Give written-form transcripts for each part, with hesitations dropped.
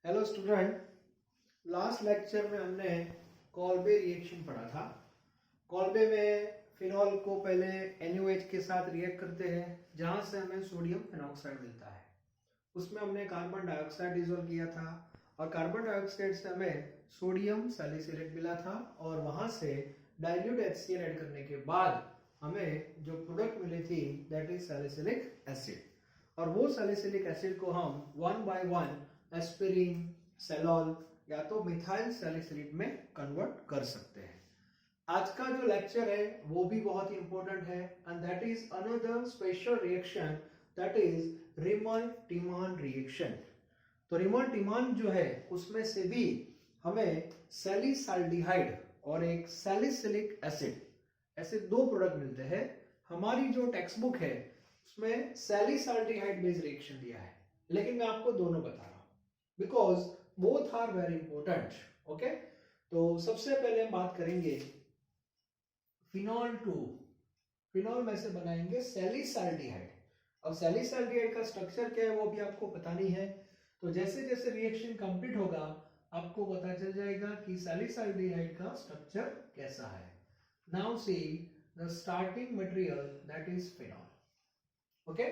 Hello student, last lecture में हमने Kolbe reaction पढ़ा था। कॉल्बे में फिनॉल को पहले NaOH के साथ रिएक्ट करते हैं, जहां से हमें सोडियम फिनॉक्साइड मिलता है। उसमें हमने कार्बन डाइऑक्साइड डिसॉल्व किया था और कार्बन डाइऑक्साइड से हमें सोडियम सैलिसिलेट मिला था और वहां से डाइल्यूट HCl ऐड करने के बाद हमें जो प्रोडक्ट मिली थी दैट इज सैलिसिलिक एसिड। और वो सैलिसिलिक एसिड को हम 1 बाय 1 एस्पिरिन, सेलॉल या तो मिथाइल सैलिसिलेट में कन्वर्ट कर सकते हैं। आज का जो लेक्चर है वो भी बहुत ही इंपॉर्टेंट है and that is another special reaction that is Reimer Tiemann reaction. तो रीमन-टीमान जो है उसमें से भी हमें सैलिसाल्डिहाइड और एक सैलिसिलिक एसिड, ऐसे दो प्रोडक्ट मिलते हैं। हमारी जो टेक्स्ट बुक है उसमें सैलिसाल्डिहाइड बेस्ड रिएक्शन दिया है, लेकिन मैं आपको दोनों बता रहा हूं because both are very important. Okay, तो सबसे पहले हम बात करेंगे फिनॉल 2। फिनॉल में से बनाएंगे सैलिसाल्डिहाइड। अब सैलिसाल्डिहाइड का स्ट्रक्चर क्या है वो भी आपको पता नहीं है, तो जैसे जैसे रिएक्शन कंप्लीट होगा आपको पता चल जाएगा कि सैलिसाल्डिहाइड का स्ट्रक्चर कैसा है। Now see the starting material that is phenol. Okay,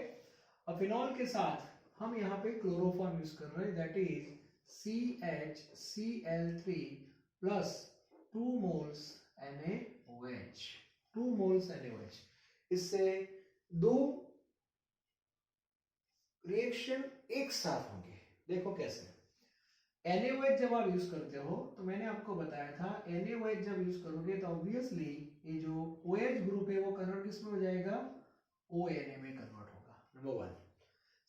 अब फिनॉल के साथ हम यहाँ पे क्लोरोफॉर्म यूज कर रहे हैं that is CHCl3 plus 2 moles NaOH। 2 moles NaOH, इससे दो रिएक्शन एक साथ होंगे। देखो कैसे। NaOH जब आप यूज करते हो तो मैंने आपको बताया था NaOH जब यूज करोगे तो ऑब्वियसली ये जो OH ग्रुप है वो कन्वर्ट किस में हो जाएगा, ONa में कन्वर्ट होगा, नंबर 1।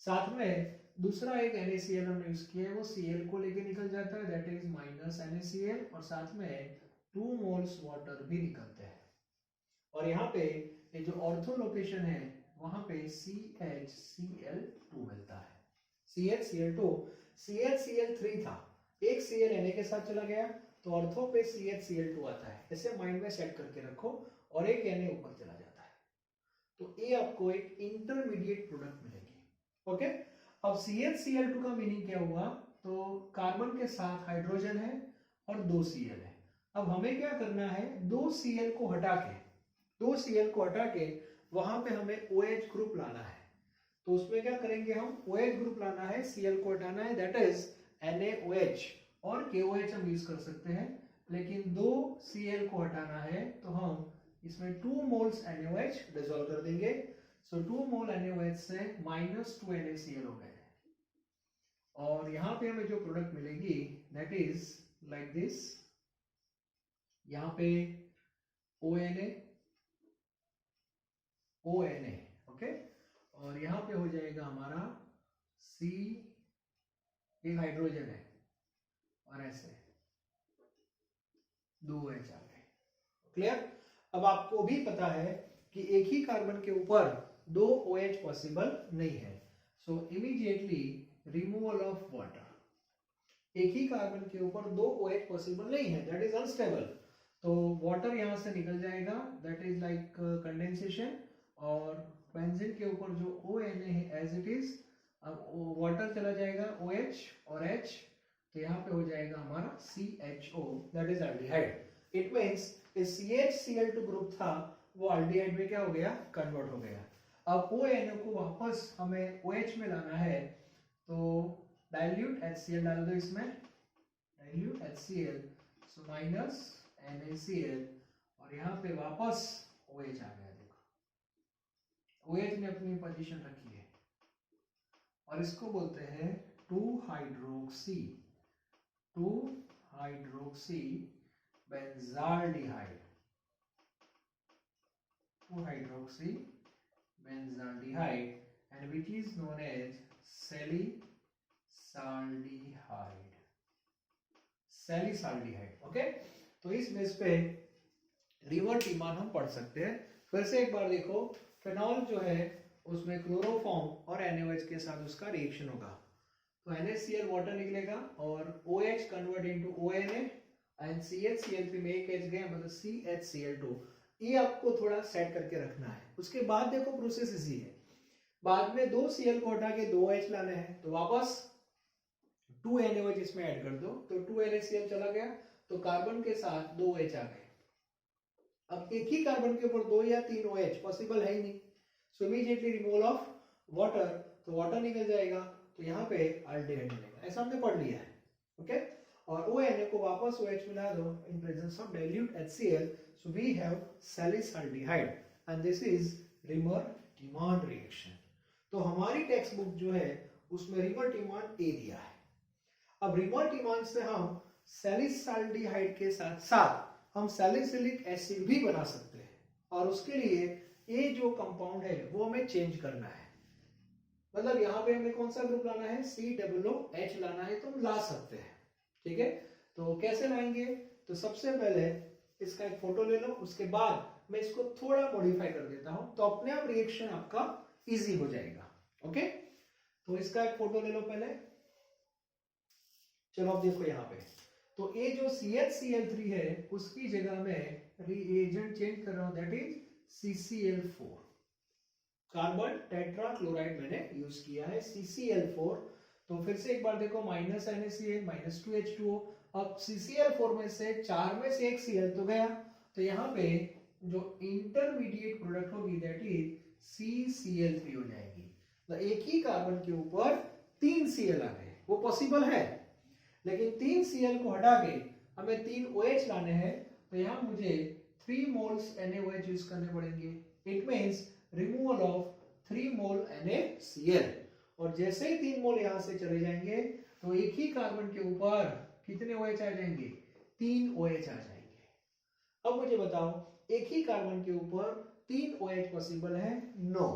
साथ में दूसरा एक NaCl हमने यूज किया है, वो Cl को लेके निकल जाता है दैट इज माइनस NaCl और साथ में 2 मोल्स वाटर भी निकलते हैं। और यहाँ पे ये जो ऑर्थो लोकेशन है वहां पे CHCl2 मिलता है। CHCl2 CHCl3 था, एक Cl Na के साथ चला गया तो ऑर्थो पे CHCl2 आता है। इसे माइंड में सेट करके रखो और एक Na ऊपर चला जाता है, तो ये आपको एक इंटरमीडिएट प्रोडक्ट मिलेगी। ओके, अब CHCl2 का मीनिंग क्या हुआ, तो कार्बन के साथ हाइड्रोजन है और 2 Cl है। अब हमें क्या करना है, 2 Cl को हटा के वहां पे हमें OH ग्रुप लाना है। तो उसमें क्या करेंगे, हम OH ग्रुप लाना है, Cl को हटाना है दैट इज NaOH और KOH हम यूज कर सकते हैं, लेकिन 2 Cl को हटाना है तो हम इसमें 2 मोल्स NaOH डिसॉल्व कर देंगे। सो 2 मोल NaOH से माइनस 2 NaCl हो गए और यहाँ पे हमें जो प्रोडक्ट मिलेगी दैट इज लाइक दिस। यहाँ पे ONa ओके, और यहाँ पे हो जाएगा हमारा C, एक हाइड्रोजन है और ऐसे 2 OH आ गए। क्लियर। अब आपको भी पता है कि एक ही कार्बन के ऊपर 2 OH पॉसिबल नहीं है, सो इमीडिएटली रिमूवल ऑफ वाटर। एक ही कार्बन के ऊपर 2 OH पॉसिबल नहीं है, दैट इज अनस्टेबल, तो वाटर यहां से निकल जाएगा दैट इज लाइक कंडेंसेशन और बेंजीन के ऊपर जो ONa है एज इट इज, अब वाटर चला जाएगा OH और H, तो यहाँ पे हो जाएगा हमारा CHO that is aldehyde. It means इस CHCl2 ग्रुप था वो एल्डिहाइड में क्या हो गया, कन्वर्ट हो गया। अब ONa को वापस हमें OH में लाना है तो डाइल्यूट HCl डाल दो इसमें, dilute HCl, so minus NaCl और यहाँ पे वापस OH आ गया। देखो OH ने अपनी पोजीशन रखी है और इसको बोलते हैं 2 hydroxy benzaldehyde. 2 hydroxy benzaldehyde and which is known as salicylaldehyde. Okay, तो इस बेस पे रीमन-टीमान हम पढ़ सकते हैं। फिर से एक बार देखो, फिनॉल जो है उसमें क्लोरोफॉर्म और NaOH के साथ उसका रिएक्शन होगा तो NaCl वाटर निकलेगा और OH convert into ONa and CHCl3 में एक H गया मतलब CHCl2। ये आपको थोड़ा सेट करके रखना है। उसके बाद देखो प्रोसेस इजी है, बाद में 2 Cl को हटा के 2 OH लाने हैं तो वापस 2 NaOH इसमें ऐड कर दो तो 2 NaCl चला गया, तो कार्बन के साथ 2 OH आ गए। अब एक ही कार्बन के ऊपर 2 या 3 OH पॉसिबल है ही नहीं, सो इमीडिएटली रिमूवल ऑफ वाटर, तो वाटर निकल जाएगा, तो यहाँ पे अल्डिहाइड मिलेगा। ऐसा हमने पढ़ लिया है, ओके। और ONA को वापस OH मिला दो in presence of dilute HCl, so we have salicylaldehyde and this is Reimer Tiemann reaction. तो हमारी टेक्स्ट बुक जो है उसमें रिमर-टिमान ए दिया है। अब रिमर-टिमान से हम सैलिसल्डिहाइड के साथ साथ हम सैलिसिलिक एसिड भी बना सकते हैं, और उसके लिए ये जो कंपाउंड है वो हमें चेंज करना है। मतलब यहाँ पे हमें कौन सा ग्रुप लाना है, COOH लाना है, तो हम ला सकते हैं, ठीक है। तो कैसे लाएंगे, तो सबसे पहले इसका एक फोटो ले लो, उसके बाद मैं इसको थोड़ा मॉडिफाई कर देता हूं, तो अपने आप रिएक्शन आपका इजी हो जाएगा, ओके। तो इसका एक फोटो ले लो पहले। चलो अब देखो यहाँ पे, तो ये जो CHCl3 है उसकी जगह में रिएजेंट चेंज कर रहा हूं, that is CCl4, carbon tetrachloride मैंने यूज किया है CCl4। तो फिर से एक बार देखो, -NaCl -2H2O। अब CCl4 में से 4 में से एक Cl तो गया, तो यहाँ पे जो इंटरमीडिएट प्रोडक्ट होगी दैट इज CCl3 हो जाएगी। तो एक ही कार्बन के ऊपर 3 Cl आ गए, वो पॉसिबल है, लेकिन 3 Cl को हटा के हमें 3 OH लाने हैं, तो यहाँ मुझे 3 moles NaOH यूज करने पड़ेंगे। It means removal of 3 mole NaCl, और जैसे ही 3 मोल यहाँ से चले जाएंगे तो एक ही कार्बन के ऊपर कितने OH आ जाएंगे, 3 OH आ जाएंगे। अब मुझे बताओ, एक ही कार्बन के ऊपर 3 OH पॉसिबल है? नो।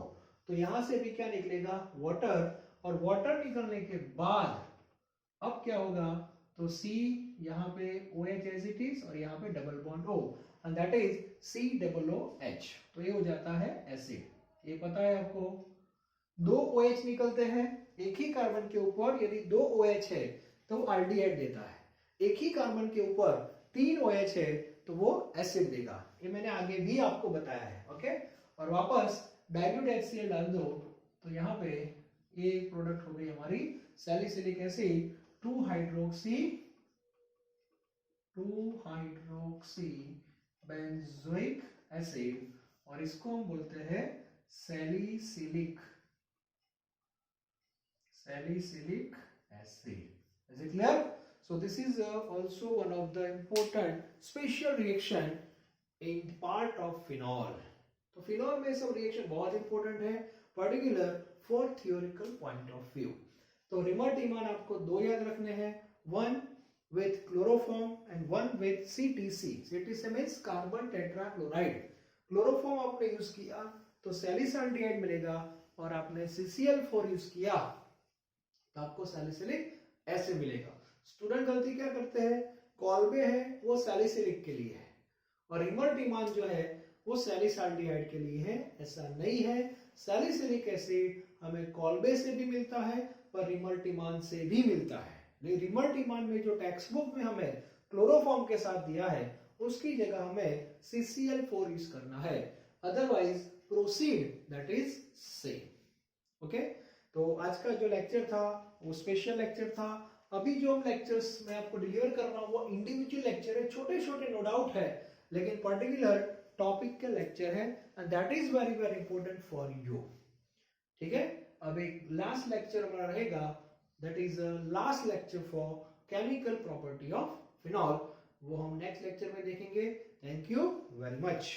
तो यहां से भी क्या निकलेगा, वाटर, और वाटर निकलने के बाद अब क्या होगा, तो C यहाँ पे OH एज इट इज, और यहाँ पे double bond O, and that is COOH, तो ये हो जाता है एसिड। ये पता है आपको, 2 OH निकलते हैं एक ही कार्बन के ऊपर, यदि 2 OH है तो अल्डिहाइड देता है, एक ही कार्बन के ऊपर 3 OH है तो वो एसिड देगा। ये मैंने आगे भी आपको बताया है, ओके। और वापस डाइल्यूट HCl डाल दो, तो यहाँ पे ये प्रोडक्ट हो गई हमारी salicylic acid 2 hydroxy benzoic acid, और इसको हम बोलते हैं salicylic acid. Is it clear? So this is also one of the important special reaction in part of phenol. तो phenol में सब reaction बहुत important है, particular for theoretical point of view. तो रिमर-टिमान आपको 2 याद रखने हैं, 1 with chloroform and 1 with CTC. CTC means carbon tetrachloride. Chloroform आपने यूज किया तो सैलिसल्डिहाइड मिलेगा, और आपने CCl4 यूज किया तो आपको सैलिसिलिक एसिड मिलेगा। स्टूडेंट गलती क्या करते हैं, कॉल्बे है वो सैलिसिलिक के लिए है, और रिमर-टिमान जो है वो सैलिसल्डिहाइड के लिए है। ऐसा नहीं है, सैलिसिलिक एसिड हमें कॉल्बे से भी मिलता है पर रिमर-टिमान से भी मिलता है। रिमर-टिमान में जो टेक्स्ट बुक में हमें क्लोरोफॉर्म के साथ दिया है उसकी जगह हमें CCl4 यूज करना है, otherwise proceed that is same, okay. तो आज का जो लेक्चर था वो स्पेशल लेक्चर था। अभी जो हम लेक्चर्स मैं आपको डिलीवर कर रहा हूँ वो इंडिविजुअल लेक्चर है, छोटे छोटे नो डाउट है, लेकिन पर्टिकुलर टॉपिक के लेक्चर है, and that is very very important for you, ठीक है। अब एक लास्ट लेक्चर हमारा रहेगा, that is last lecture for chemical property of phenol, वो हम नेक्स्ट लेक्चर में देखेंगे। Thank you very much.